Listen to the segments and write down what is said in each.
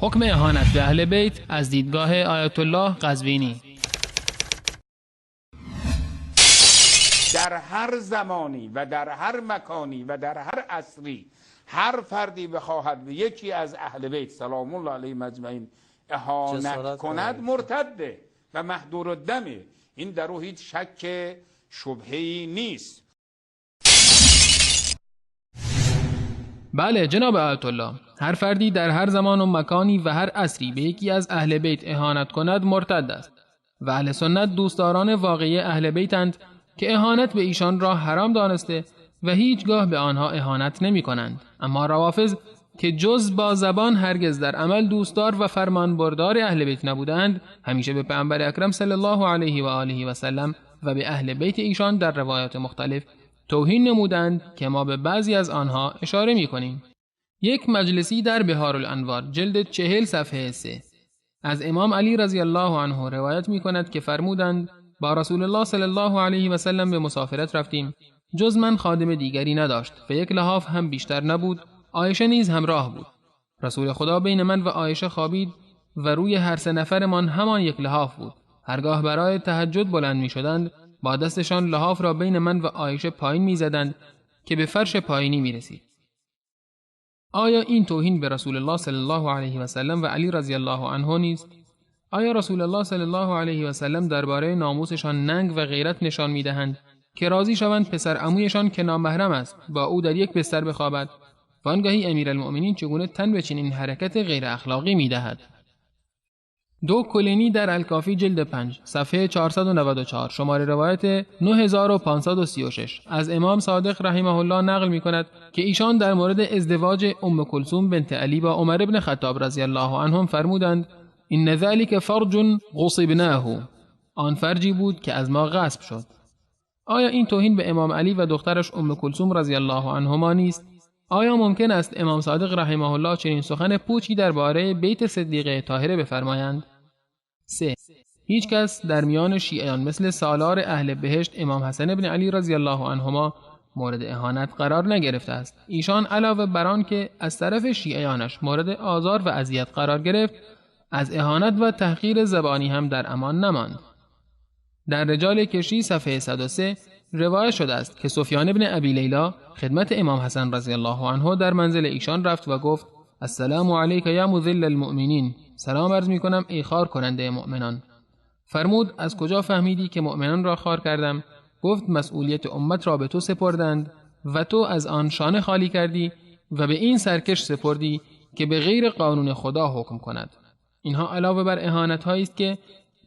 حکم اهانت به اهل بیت از دیدگاه آیت الله قزوینی. در هر زمانی و در هر مکانی و در هر عصری هر فردی بخواهد به یکی از اهل بیت سلام الله علیهم اجمعین اهانت کند مرتده و محظور الدمه. این در او هیچ شک شبهه‌ای نیست. بله جناب آیت الله، هر فردی در هر زمان و مکانی و هر عصری به یکی از اهل بیت اهانت کند مرتد است و اهل سنت دوستداران واقعی اهل بیتند که اهانت به ایشان را حرام دانسته و هیچگاه به آنها اهانت نمی کنند. اما روافض که جز با زبان هرگز در عمل دوستدار و فرمانبردار اهل بیت نبودند، همیشه به پیامبر اکرم صلی الله علیه و آله و سلم و به اهل بیت ایشان در روایات مختلف توهین نمودند که ما به بعضی از آنها اشاره می کنیم. یک مجلسی در بهارالانوار جلد 40 صفحه 3 از امام علی رضی الله عنه روایت می کند که فرمودند با رسول الله صلی الله علیه و سلم به مسافرت رفتیم، جز من خادم دیگری نداشت و یک لحاف هم بیشتر نبود، عایشه نیز همراه بود. رسول خدا بین من و عایشه خوابید و روی هر سه نفرمان همان یک لحاف بود. هرگاه برای تهجد بلند می شدند با دستشان لحاف را بین من و عایشه پایین می زدند که به فرش پایینی می رسید. آیا این توهین به رسول الله صلی الله علیه و سلم و علی رضی الله عنه نیست؟ آیا رسول الله صلی الله علیه و سلم درباره ناموسشان ننگ و غیرت نشان می دهند که راضی شوند پسر عمویشان که نامحرم است با او در یک بستر بخوابد؟ وانگاهی امیرالمؤمنین چگونه تن به چنین حرکت غیر اخلاقی می دهد؟ دو کلینی در الکافی جلد 5 صفحه 494 شماره روایت 9536 از امام صادق رحمه الله نقل می کند که ایشان در مورد ازدواج ام کلثوم بنت علی با عمر ابن خطاب رضی الله عنهم فرمودند این ذلک فرج غصبناه، آن فرجی بود که از ما غصب شد. آیا این توهین به امام علی و دخترش ام کلثوم رضی الله عنهما نیست؟ آیا ممکن است امام صادق رحمه الله چنین سخن پوچی درباره بیت صدیقه طاهره بفرمایند؟ 3. هیچ کس در میان شیعیان مثل سالار اهل بهشت امام حسن ابن علی رضی الله عنهما مورد اهانت قرار نگرفته است. ایشان علاوه بر آن که از طرف شیعیانش مورد آزار و اذیت قرار گرفت، از اهانت و تحقیر زبانی هم در امان نماند. در رجال کشی صفحه 103 روایت شده است که سفیان ابن ابی لیلا خدمت امام حسن رضی الله عنه در منزل ایشان رفت و گفت السلام علیک یا مذل المؤمنین، سلام عرض می کنم ای خار کننده مؤمنان. فرمود از کجا فهمیدی که مؤمنان را خار کردم؟ گفت مسئولیت امت را به تو سپردند و تو از آن شانه خالی کردی و به این سرکش سپردی که به غیر قانون خدا حکم کند. اینها علاوه بر اهانت هایی است که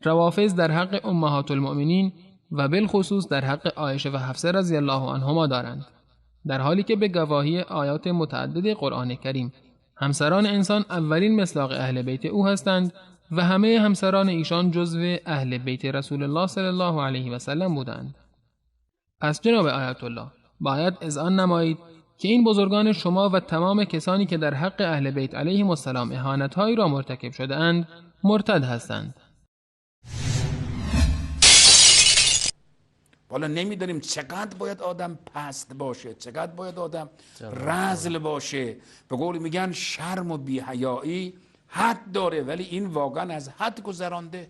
روافض در حق امهات المؤمنین و بالخصوص در حق عایشه و حفصه رضی الله عنهما دارند، در حالی که به گواهی آیات متعدد قرآن کریم همسران انسان اولین مصداق اهل بیت او هستند و همه همسران ایشان جزو اهل بیت رسول الله صلی الله علیه و سلم بودند. پس جناب آیت الله باید اذعان نمایید که این بزرگان شما و تمام کسانی که در حق اهل بیت علیهم السلام اهانت‌هایی را مرتکب شده اند مرتد هستند. والا نمیدونیم چقدر باید آدم پست باشه، چقدر باید آدم رذل باشه. به قول میگن شرم و بی‌حیایی حد داره، ولی این واقعا از حد گذرانده.